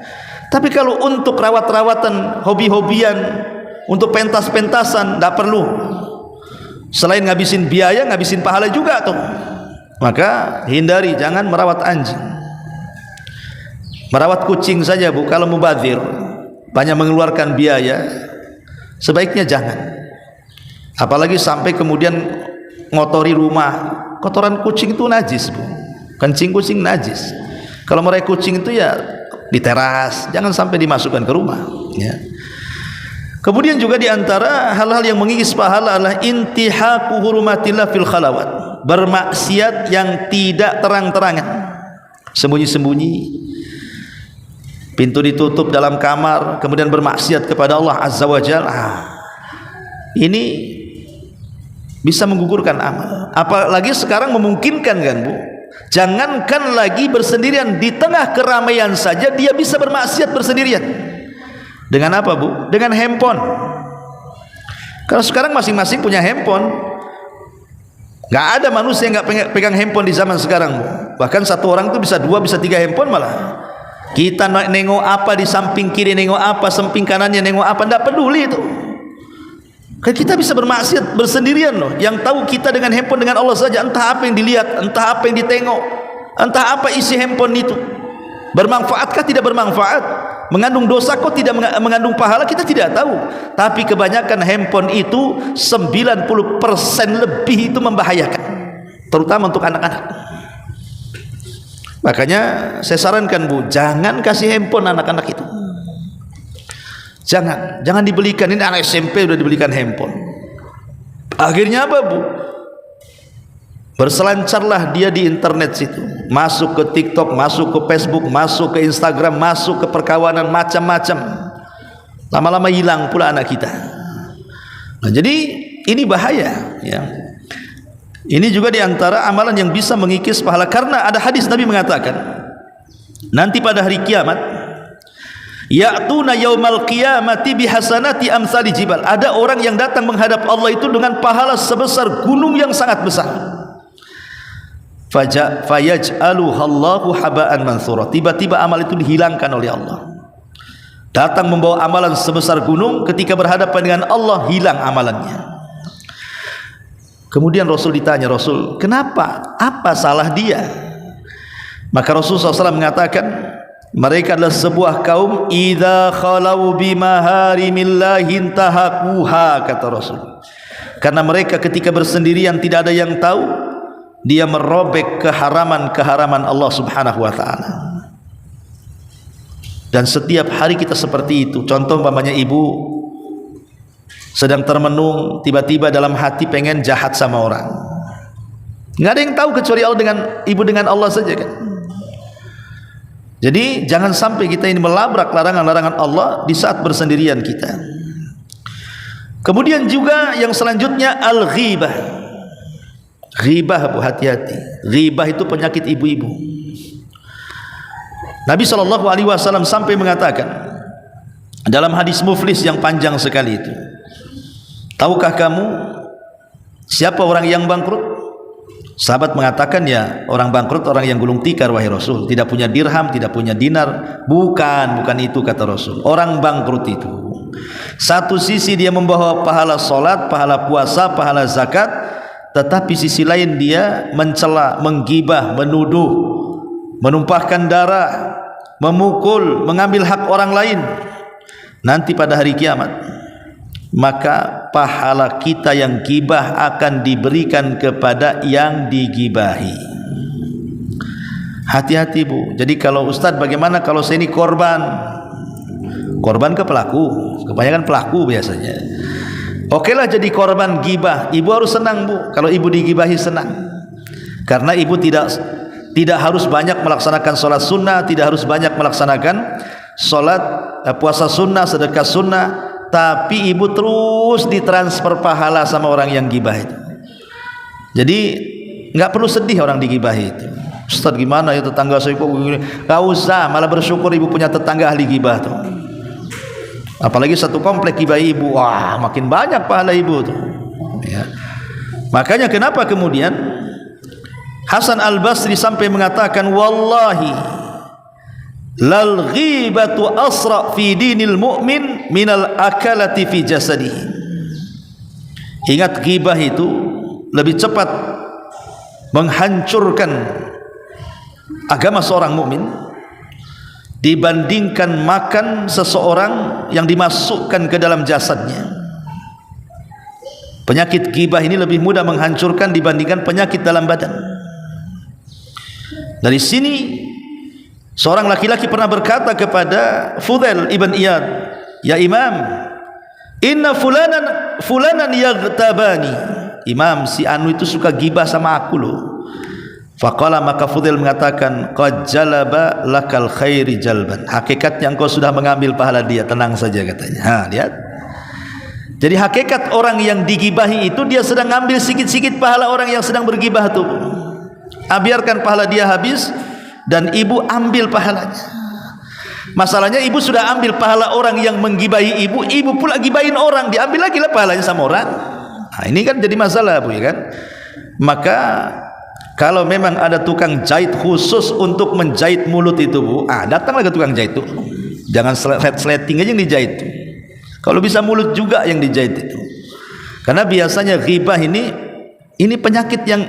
Tapi kalau untuk rawat-rawatan, hobi-hobian, untuk pentas-pentasan, tidak perlu. Selain ngabisin biaya, ngabisin pahala juga tuh. Maka hindari, jangan merawat anjing. Merawat kucing saja bu, kalau mubadzir, banyak mengeluarkan biaya, sebaiknya jangan. Apalagi sampai kemudian ngotori rumah. Kotoran kucing itu najis bu, kencing kucing najis. Kalau meraih kucing itu ya di teras, jangan sampai dimasukkan ke rumah ya. Kemudian juga diantara hal-hal yang mengikis pahala adalah intihaku hurumatillah fil khalawat, bermaksiat yang tidak terang-terangan, sembunyi-sembunyi. Pintu ditutup dalam kamar, kemudian bermaksiat kepada Allah Azza wa Jalla. Ini bisa menggugurkan amal. Apalagi sekarang memungkinkan kan bu. Jangankan lagi bersendirian, di tengah keramaian saja dia bisa bermaksiat bersendirian. Dengan apa bu? Dengan handphone. Kalau sekarang masing-masing punya handphone. Gak ada manusia yang gak pegang handphone di zaman sekarang bu. Bahkan satu orang itu bisa 2, bisa 3 handphone malah. Kita nengok apa di samping kiri, nengok apa samping kanannya, nengok apa, tidak peduli itu. Kan kita bisa bermaksiat bersendirian loh. Yang tahu kita dengan handphone dengan Allah saja. Entah apa yang dilihat, entah apa yang ditengok, entah apa isi handphone itu. Bermanfaatkah tidak bermanfaat? Mengandung dosa kok tidak mengandung pahala, kita tidak tahu. Tapi kebanyakan handphone itu 90% lebih itu membahayakan, terutama untuk anak-anak. Makanya saya sarankan Bu, jangan kasih handphone anak-anak itu. Jangan dibelikan. Ini anak SMP sudah dibelikan handphone. Akhirnya apa Bu? Berselancarlah dia di internet situ, masuk ke TikTok, masuk ke Facebook, masuk ke Instagram, masuk ke perkawanan macam-macam. Lama-lama hilang pula anak kita. Nah, jadi ini bahaya ya. Ini juga diantara amalan yang bisa mengikis pahala, karena ada hadis Nabi mengatakan nanti pada hari kiamat, ya'tuna yaumal qiyamati bihasanati amsali jibal. Ada orang yang datang menghadap Allah itu dengan pahala sebesar gunung yang sangat besar. Fayaj'aluhallahu haba'an mansura. Tiba-tiba amal itu dihilangkan oleh Allah. Datang membawa amalan sebesar gunung, ketika berhadapan dengan Allah hilang amalannya. Kemudian Rasul ditanya, Rasul, kenapa? Apa salah dia? Maka Rasul SAW mengatakan, mereka adalah sebuah kaum idza khalau bimaharimillahi intahaquha, kata Rasul. Karena mereka ketika bersendirian tidak ada yang tahu, dia merobek keharaman-keharaman Allah Subhanahu wa taala. Dan setiap hari kita seperti itu. Contoh umpamanya ibu sedang termenung, tiba-tiba dalam hati pengen jahat sama orang. Enggak ada yang tahu kecuali Allah dengan ibu dengan Allah saja kan. Jadi jangan sampai kita ini melabrak larangan-larangan Allah di saat bersendirian kita. Kemudian juga yang selanjutnya al-ghibah. Ghibah Bu, hati-hati. Ghibah itu penyakit ibu-ibu. Nabi SAW sampai mengatakan dalam hadis Muflis yang panjang sekali itu, tahukah kamu siapa orang yang bangkrut? Sahabat mengatakan, ya orang bangkrut orang yang gulung tikar wahai Rasul, tidak punya dirham, tidak punya dinar. Bukan itu kata Rasul. Orang bangkrut itu satu sisi dia membawa pahala solat, pahala puasa, pahala zakat, tetapi sisi lain dia mencela, menggibah, menuduh, menumpahkan darah, memukul, mengambil hak orang lain. Nanti pada hari kiamat, maka pahala kita yang gibah akan diberikan kepada yang digibahi. Hati-hati Bu. Jadi kalau Ustadz, bagaimana kalau saya ini korban ke pelaku? Kebanyakan pelaku biasanya. Okelah jadi korban gibah. Ibu harus senang Bu. Kalau ibu digibahi senang, karena ibu tidak harus banyak melaksanakan sholat sunnah, tidak harus banyak melaksanakan sholat puasa sunnah, sedekah sunnah, tapi ibu terus ditransfer pahala sama orang yang gibah itu. Jadi nggak perlu sedih orang digibahi itu. Ustaz gimana ya tetangga saya kok begini? Gak usah, malah bersyukur ibu punya tetangga ahli gibah tuh. Apalagi satu komplek gibah ibu, wah makin banyak pahala ibu tuh ya. Makanya kenapa kemudian Hasan Al-Basri sampai mengatakan, wallahi lal ghibatu asra fi dinil mu'min minal akalati fi jasadihi. Ingat, ghibah itu lebih cepat menghancurkan agama seorang mukmin dibandingkan makan seseorang yang dimasukkan ke dalam jasadnya. Penyakit ghibah ini lebih mudah menghancurkan dibandingkan penyakit dalam badan. Dari sini seorang laki-laki pernah berkata kepada Fudail ibn Iyad, ya Imam, inna fulanan yaghtabani. Imam, si anu itu suka ghibah sama aku loh. Faqala, maka Fudail mengatakan, qad jalaba lakal khairi jalban. Hakikatnya engkau sudah mengambil pahala dia, tenang saja katanya. Lihat. Jadi hakikat orang yang digibahi itu dia sedang ngambil sikit-sikit pahala orang yang sedang bergibah tuh. Biarkan pahala dia habis dan ibu ambil pahalanya. Masalahnya ibu sudah ambil pahala orang yang menggibahi ibu, ibu pula gibahin orang, diambil lagi lah pahalanya sama orang. Nah, ini kan jadi masalah Bu ya kan. Maka kalau memang ada tukang jahit khusus untuk menjahit mulut itu Bu, datanglah ke tukang jahit itu. Jangan sleting aja yang dijahit. Kalau bisa mulut juga yang dijahit itu. Karena biasanya ghibah ini penyakit yang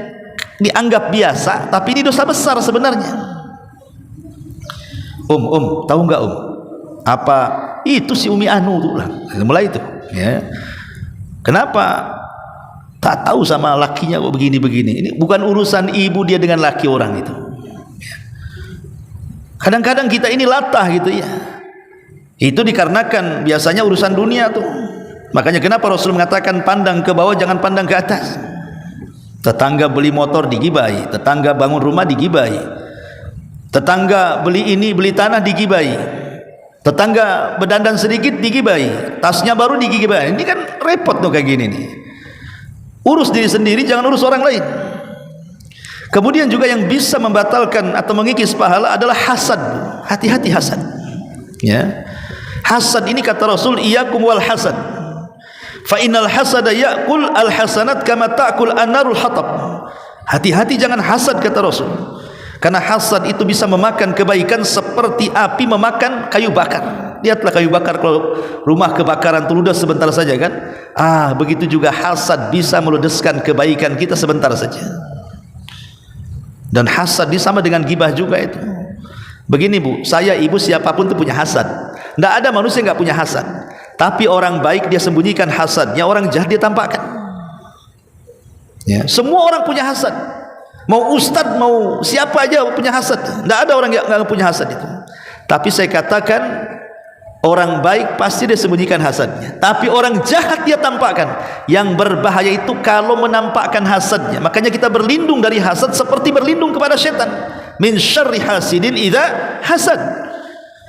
dianggap biasa, tapi ini dosa besar sebenarnya. Tahu nggak apa itu si Umi Anu tuh lah, mulai itu ya. Kenapa tak tahu sama lakinya kok begini-begini? Ini bukan urusan ibu dia dengan laki orang itu. Kadang-kadang kita ini latah gitu ya. Itu dikarenakan biasanya urusan dunia tuh. Makanya kenapa Rasul mengatakan pandang ke bawah jangan pandang ke atas. Tetangga beli motor digibai, tetangga bangun rumah digibai, tetangga beli ini beli tanah digibai, tetangga berdandan sedikit digibai, tasnya baru digibai. Ini kan repot tuh kayak gini nih. Urus diri sendiri, jangan urus orang lain. Kemudian juga yang bisa membatalkan atau mengikis pahala adalah hasad. Hati-hati hasad ya. Hasad ini kata Rasul, iyyakum wal hasad fa innal hasada ya'kul al hasanat kama ta'kul an-narul hatab. Hati-hati jangan hasad kata Rasul, karena hasad itu bisa memakan kebaikan seperti api memakan kayu bakar. Lihatlah kayu bakar, kalau rumah kebakaran tuh ludes sebentar saja kan. Begitu juga hasad bisa meludeskan kebaikan kita sebentar saja. Dan hasad ini sama dengan gibah juga itu. Begini Bu, saya ibu siapapun itu punya hasad. Tidak ada manusia yang nggak punya hasad. Tapi orang baik dia sembunyikan hasadnya, orang jahat dia tampakkan. Ya, semua orang punya hasad. Mau ustadz, mau siapa aja punya hasad. Tidak ada orang yang nggak punya hasad itu. Tapi saya katakan orang baik pasti dia sembunyikan hasadnya, tapi orang jahat dia tampakkan. Yang berbahaya itu kalau menampakkan hasadnya. Makanya kita berlindung dari hasad seperti berlindung kepada setan. Min syarri hasidin idza hasad.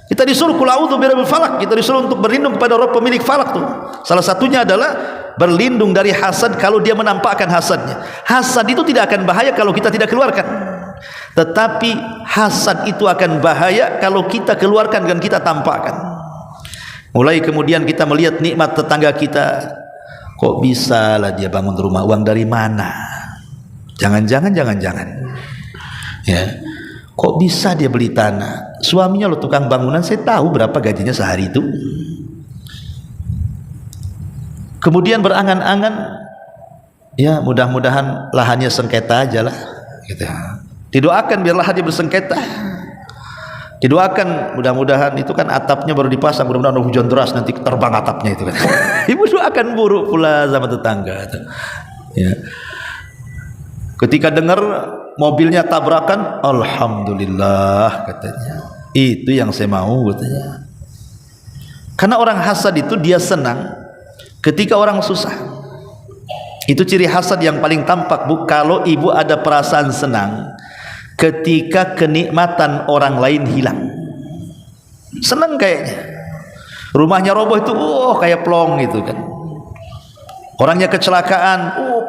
Kita disuruh qul a'udzu birabbil falaq, kita disuruh untuk berlindung kepada Rabb pemilik falak tuh. Salah satunya adalah berlindung dari hasad kalau dia menampakkan hasadnya. Hasad itu tidak akan bahaya kalau kita tidak keluarkan. Tetapi hasad itu akan bahaya kalau kita keluarkan dan kita tampakkan. Mulai kemudian kita melihat nikmat tetangga kita, kok bisa lah dia bangun rumah, uang dari mana? Jangan-jangan ya, kok bisa dia beli tanah? Suaminya lo tukang bangunan, saya tahu berapa gajinya sehari itu. Kemudian berangan-angan, ya mudah-mudahan lahannya sengketa aja lah gitu. Didoakan biar lahannya bersengketa. Didoakan mudah-mudahan itu kan atapnya baru dipasang, mudah-mudahan hujan deras nanti terbang atapnya itu kan. Ibu doakan buruk pula sama tetangga ya. Ketika dengar mobilnya tabrakan, alhamdulillah katanya, itu yang saya mau katanya. Karena orang hasad itu dia senang ketika orang susah. Itu ciri hasad yang paling tampak Bu. Kalau ibu ada perasaan senang ketika kenikmatan orang lain hilang, senang kayaknya. Rumahnya roboh itu kayak plong gitu kan. Orangnya kecelakaan,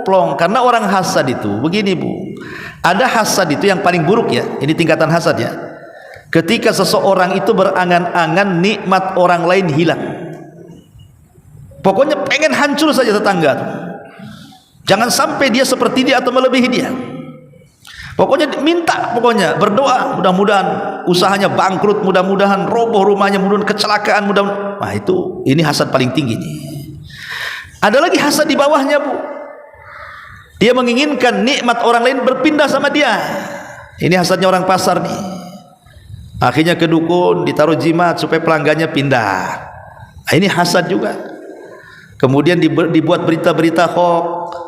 plong. Karena orang hasad itu begini Bu, ada hasad itu yang paling buruk ya. Ini tingkatan hasad ya. Ketika seseorang itu berangan-angan nikmat orang lain hilang, pokoknya pengen hancur saja tetangga tuh. Jangan sampai dia seperti dia atau melebihi dia. Pokoknya minta, pokoknya berdoa, mudah-mudahan usahanya bangkrut, mudah-mudahan roboh rumahnya, mudah-mudahan kecelakaan, mudah-mudahan. Nah itu, ini hasad paling tinggi nih. Ada lagi hasad di bawahnya Bu. Dia menginginkan nikmat orang lain berpindah sama dia. Ini hasadnya orang pasar nih. Akhirnya ke dukun, ditaruh jimat supaya pelanggannya pindah. Nah, ini hasad juga. Kemudian dibuat berita-berita hoax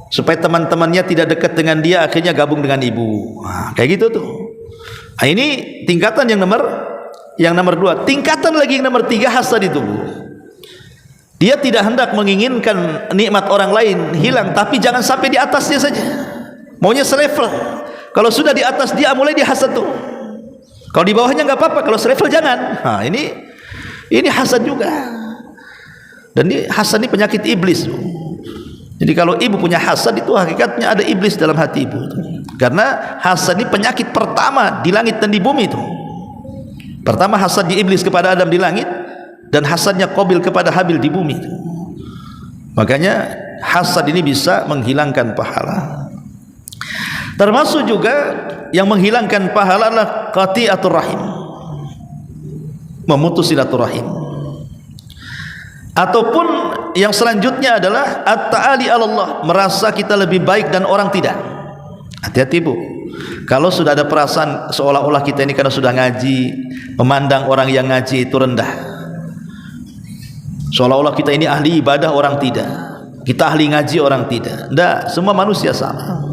supaya teman-temannya tidak dekat dengan dia, akhirnya gabung dengan ibu. Nah, kayak gitu tuh. Nah, ini tingkatan yang nomor 2. Tingkatan lagi yang nomor 3 hasad itu Bu. Dia tidak hendak menginginkan nikmat orang lain hilang, tapi jangan sampai di atasnya saja. Maunya selevel. Kalau sudah di atas dia mulai dia hasad tuh. Kalau di bawahnya nggak apa-apa, kalau selevel jangan. Nah, ini hasad juga. Dan ini hasad ini penyakit iblis. Jadi kalau ibu punya hasad itu hakikatnya ada iblis dalam hati ibu. Karena hasad ini penyakit pertama di langit dan di bumi itu. Pertama hasad di iblis kepada Adam di langit, dan hasadnya Qabil kepada Habil di bumi. Makanya hasad ini bisa menghilangkan pahala. Termasuk juga yang menghilangkan pahala adalah qati'atur rahim, memutus silaturahim, ataupun yang selanjutnya adalah at-ta'ali 'ala Allah, merasa kita lebih baik dan orang tidak. Hati-hati Bu, kalau sudah ada perasaan seolah-olah kita ini karena sudah ngaji, memandang orang yang ngaji itu rendah, seolah-olah kita ini ahli ibadah, orang tidak, kita ahli ngaji, orang tidak. Tidak, semua manusia sama.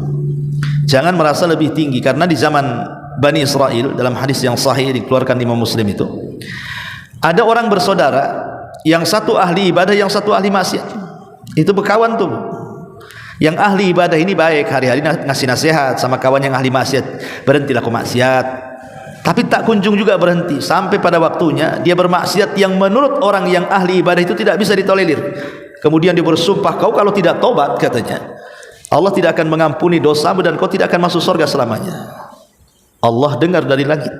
Jangan merasa lebih tinggi, karena di zaman Bani Israel, dalam hadis yang sahih dikeluarkan Imam Muslim itu, ada orang bersaudara, yang satu ahli ibadah, yang satu ahli maksiat. Itu berkawan tuh. Yang ahli ibadah ini baik, hari-hari ngasih nasihat sama kawan yang ahli maksiat, berhentilah kau maksiat. Tapi tak kunjung juga berhenti, sampai pada waktunya dia bermaksiat yang menurut orang yang ahli ibadah itu tidak bisa ditolerir. Kemudian dia bersumpah, kau kalau tidak tobat, katanya, Allah tidak akan mengampuni dosamu dan kau tidak akan masuk surga selamanya. Allah dengar dari langit.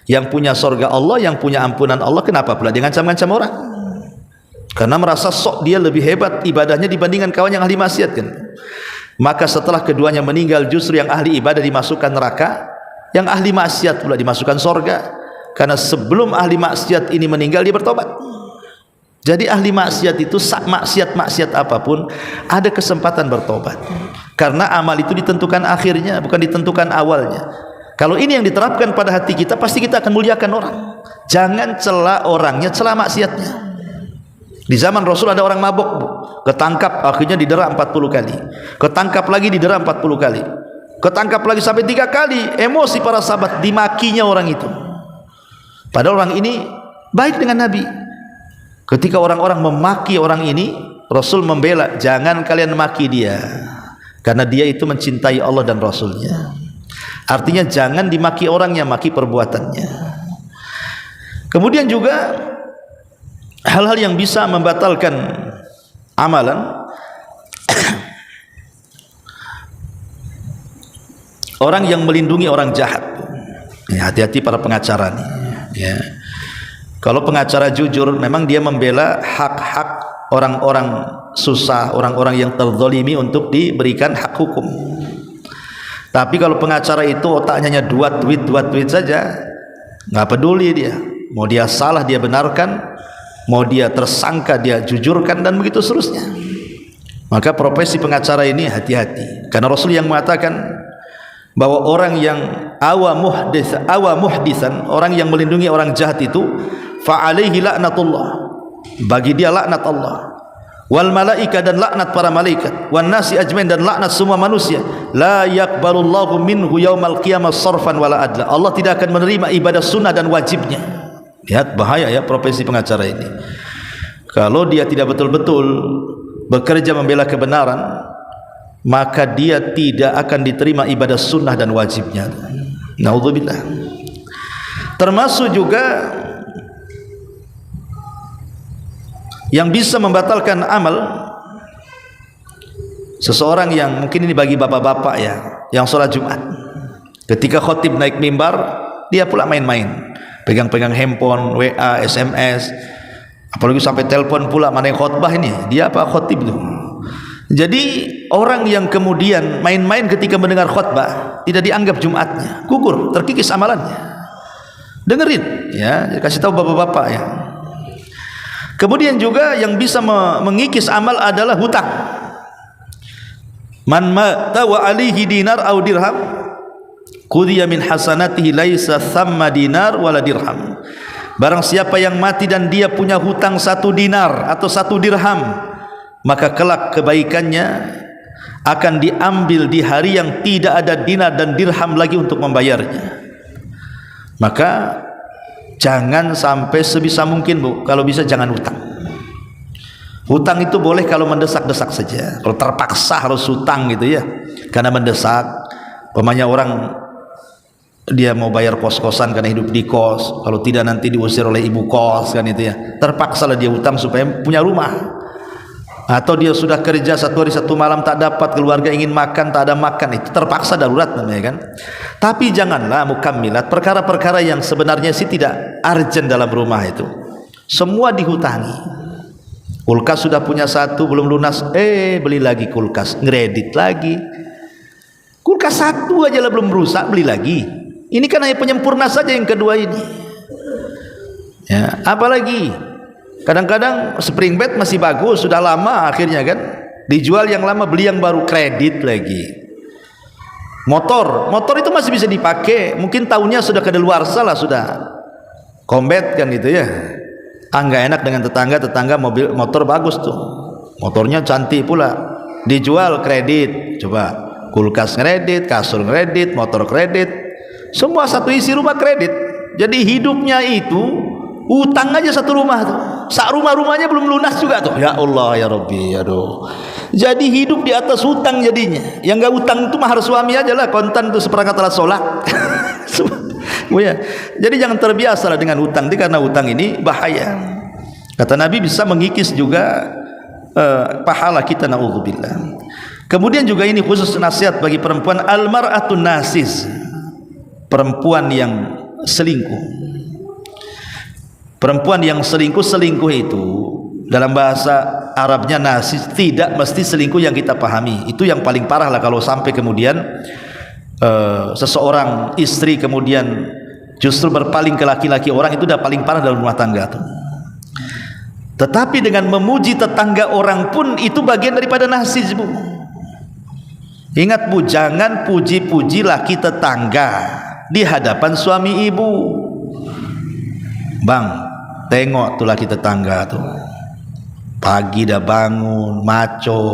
Yang punya surga Allah, yang punya ampunan Allah, kenapa pula dia ngancam-ngancam orang? Karena merasa sok dia lebih hebat ibadahnya dibandingkan kawan yang ahli maksiat kan. Maka setelah keduanya meninggal, justru yang ahli ibadah dimasukkan neraka, yang ahli maksiat pula dimasukkan surga. Karena sebelum ahli maksiat ini meninggal, dia bertobat. Jadi ahli maksiat itu maksiat apapun ada kesempatan bertobat. Karena amal itu ditentukan akhirnya, bukan ditentukan awalnya. Kalau ini yang diterapkan pada hati kita, pasti kita akan muliakan orang. Jangan cela orangnya, cela maksiatnya. Di zaman Rasul ada orang mabuk, Bu. Ketangkap, akhirnya didera 40 kali. Ketangkap lagi, didera 40 kali. Ketangkap lagi sampai 3 kali. Emosi para sahabat, dimakinya orang itu. Padahal orang ini baik dengan Nabi. Ketika orang-orang memaki orang ini, Rasul membela, jangan kalian maki dia, karena dia itu mencintai Allah dan Rasulnya. Artinya jangan dimaki orangnya, maki perbuatannya. Kemudian juga hal-hal yang bisa membatalkan amalan. Orang yang melindungi orang jahat. Ya, hati-hati para pengacara nih. Ya. Kalau pengacara jujur, memang dia membela hak-hak orang-orang susah, orang-orang yang terzalimi untuk diberikan hak hukum. Tapi kalau pengacara itu otaknya hanya dua tweet saja, nggak peduli dia. Mau dia salah dia benarkan, mau dia tersangka dia jujurkan, dan begitu seterusnya. Maka profesi pengacara ini hati-hati, karena Rasul yang mengatakan bahwa orang yang awa muhdisan, orang yang melindungi orang jahat itu, fa alaihi laknatullah, bagi dia laknat Allah, wal malaika, dan laknat para malaikat, wan nasi ajmain, dan laknat semua manusia. La yaqbalullahu minhu yaumal qiyamah sarfan wala adla. Allah tidak akan menerima ibadah sunnah dan wajibnya. Lihat bahaya ya profesi pengacara ini. Kalau dia tidak betul-betul bekerja membela kebenaran, maka dia tidak akan diterima ibadah sunnah dan wajibnya. Naudzubillah. Termasuk juga yang bisa membatalkan amal, seseorang yang mungkin ini bagi bapak-bapak ya, yang sholat Jumat, ketika khotib naik mimbar, dia pula main-main, pegang-pegang handphone, WA, SMS, apalagi sampai telepon pula, mana yang khotbah ini, dia apa khotib itu. Jadi orang yang kemudian main-main ketika mendengar khotbah, tidak dianggap Jumatnya, gugur, terkikis amalannya. Dengerin ya, kasih tahu bapak-bapak ya. Kemudian juga yang bisa mengikis amal adalah hutang. Man mata wa alihi dinar au dirham, qudiya min hasanatihi laisa thamma dinar wala dirham. Barang siapa yang mati dan dia punya hutang 1 dinar atau 1 dirham, maka kelak kebaikannya akan diambil di hari yang tidak ada dinar dan dirham lagi untuk membayarnya. Maka jangan sampai, sebisa mungkin Bu, kalau bisa jangan hutang. Hutang itu boleh kalau mendesak-desak saja. Kalau terpaksa harus hutang gitu ya, karena mendesak. Pemanya orang dia mau bayar kos-kosan karena hidup di kos, kalau tidak nanti diusir oleh ibu kos kan itu ya. Terpaksa lah dia hutang supaya punya rumah. Atau dia sudah kerja 1 hari 1 malam tak dapat, keluarga ingin makan tak ada makan, itu terpaksa darurat namanya kan. Tapi janganlah mukammilat, perkara-perkara yang sebenarnya sih tidak urgent dalam rumah itu, semua dihutangi. Kulkas sudah punya 1 belum lunas, beli lagi kulkas, ngeredit lagi. Kulkas 1 aja lah belum rusak, beli lagi. Ini kan hanya penyempurna saja yang kedua ini. Ya, apalagi Kadang-kadang spring bed masih bagus, sudah lama akhirnya kan dijual yang lama, beli yang baru, kredit lagi. Motor itu masih bisa dipakai, mungkin tahunnya sudah kadaluarsa lah, sudah kombet kan itu ya. Nggak enak dengan tetangga motor bagus tuh, motornya cantik pula, dijual kredit. Coba kulkas kredit, kasur kredit, motor kredit, semua satu isi rumah kredit. Jadi hidupnya itu utang aja satu rumah tuh, sak rumahnya belum lunas juga tuh. Ya Allah ya Rabbi, aduh. Jadi hidup di atas hutang jadinya. Yang nggak utang itu mah harus suami aja lah, kontan tuh seperangkat alat sholat. Ya. Jadi jangan terbiasa lah dengan hutang, karena hutang ini bahaya. Kata Nabi bisa mengikis juga pahala kita, naudzubillah. Kemudian juga ini khusus nasihat bagi perempuan, almar'atun nasis, perempuan yang selingkuh. Perempuan yang selingkuh itu dalam bahasa Arabnya nasis, tidak mesti selingkuh yang kita pahami. Itu yang paling parah lah kalau sampai kemudian seseorang istri kemudian justru berpaling ke laki-laki orang, itu udah paling parah dalam rumah tangga tuh. Tetapi dengan memuji tetangga orang pun itu bagian daripada nasis, Bu. Ingat, Bu, jangan puji-puji laki tetangga di hadapan suami ibu. Bang, tengok tuh laki tetangga tuh, pagi dah bangun, maco,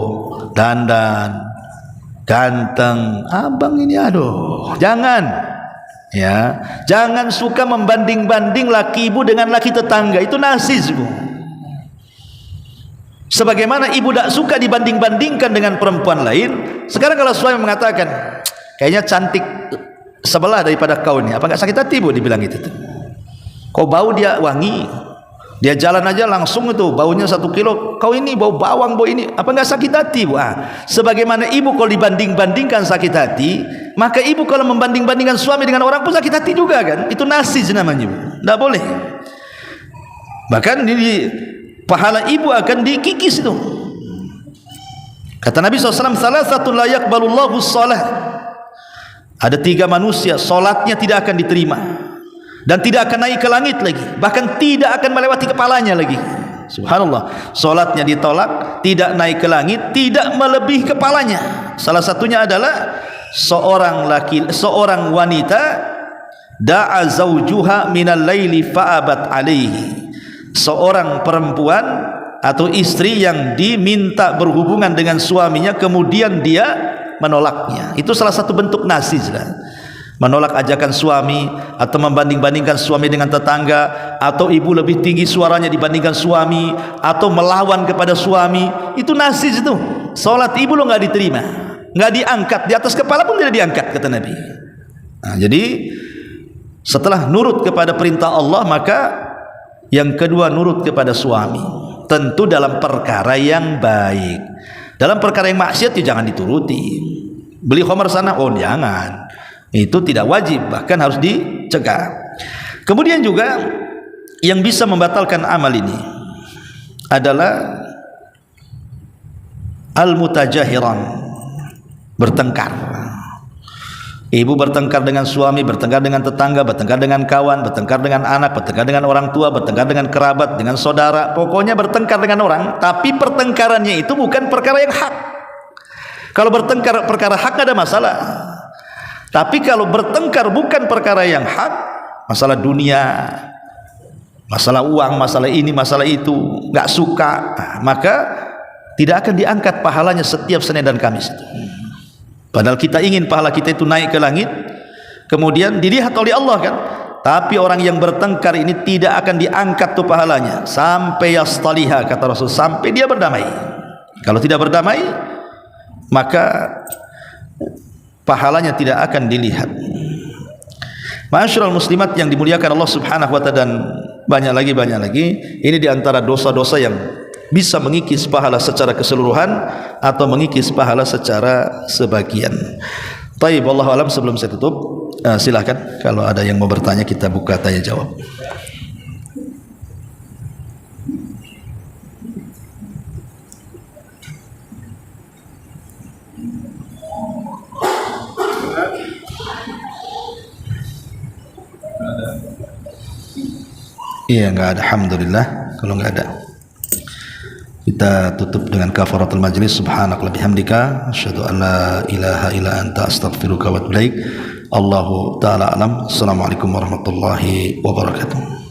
dandan, ganteng. Abang ini aduh, jangan ya, jangan suka membanding-banding laki ibu dengan laki tetangga, itu nasis, Bu. Sebagaimana ibu tak suka dibanding-bandingkan dengan perempuan lain, sekarang kalau suami mengatakan kayaknya cantik sebelah daripada kau nih, apa nggak sakit hati, Bu, dibilang itu tuh. Kau bau dia wangi, dia jalan aja langsung itu baunya 1 kilo, kau ini bau bawang, bau ini, apa nggak sakit hati, Bu? Sebagaimana ibu kalau dibanding-bandingkan sakit hati, maka ibu kalau membanding-bandingkan suami dengan orang pun sakit hati juga kan. Itu nasis namanya, Bu. Nggak boleh. Bahkan ini pahala ibu akan dikikis itu. Kata Nabi SAW, salasatun la yaqbalullahu shalah. Ada 3 manusia solatnya tidak akan diterima dan tidak akan naik ke langit lagi, bahkan tidak akan melewati kepalanya lagi. Subhanallah, solatnya ditolak, tidak naik ke langit, tidak melebihi kepalanya. Salah satunya adalah seorang wanita da'a zawjuha minal laili fa'abat alaihi. Seorang perempuan atau istri yang diminta berhubungan dengan suaminya kemudian dia menolaknya. Itu salah satu bentuk nasis lah. Menolak ajakan suami, atau membanding-bandingkan suami dengan tetangga, atau ibu lebih tinggi suaranya dibandingkan suami, atau melawan kepada suami. Itu nasis itu. Salat ibu lo nggak diterima, nggak diangkat, di atas kepala pun tidak diangkat, kata Nabi. Nah, jadi setelah nurut kepada perintah Allah, maka yang kedua nurut kepada suami, tentu dalam perkara yang baik. Dalam perkara yang maksiat ya jangan dituruti. Beli khamar sana, oh jangan, itu tidak wajib, bahkan harus dicegah. Kemudian juga yang bisa membatalkan amal ini adalah al-mutajahiran, bertengkar. Ibu bertengkar dengan suami, bertengkar dengan tetangga, bertengkar dengan kawan, bertengkar dengan anak, bertengkar dengan orang tua, bertengkar dengan kerabat, dengan saudara, pokoknya bertengkar dengan orang. Tapi pertengkarannya itu bukan perkara yang hak. Kalau bertengkar perkara hak ada masalah. Tapi kalau bertengkar bukan perkara yang hak, masalah dunia, masalah uang, masalah ini, masalah itu, nggak suka, maka tidak akan diangkat pahalanya setiap Senin dan Kamis. Padahal kita ingin pahala kita itu naik ke langit, kemudian dilihat oleh Allah kan. Tapi orang yang bertengkar ini tidak akan diangkat tuh pahalanya sampai yastaliha, kata Rasul, sampai dia berdamai. Kalau tidak berdamai, maka pahalanya tidak akan dilihat. Ma'asyiral muslimat yang dimuliakan Allah Subhanahu wa ta'ala, dan banyak lagi. Ini diantara dosa-dosa yang bisa mengikis pahala secara keseluruhan atau mengikis pahala secara sebagian. Baik, wallahu alam. Sebelum saya tutup, silakan kalau ada yang mau bertanya, kita buka tanya jawab. Iya, enggak ada, alhamdulillah. kalau nggak ada. Kita tutup dengan kafaratul majlis. Subhanaka bihamdika asyhadu an la ilaha illa anta astaghfiruka wa atubu ilaik. Allahu taala alam. Assalamualaikum warahmatullahi wabarakatuh.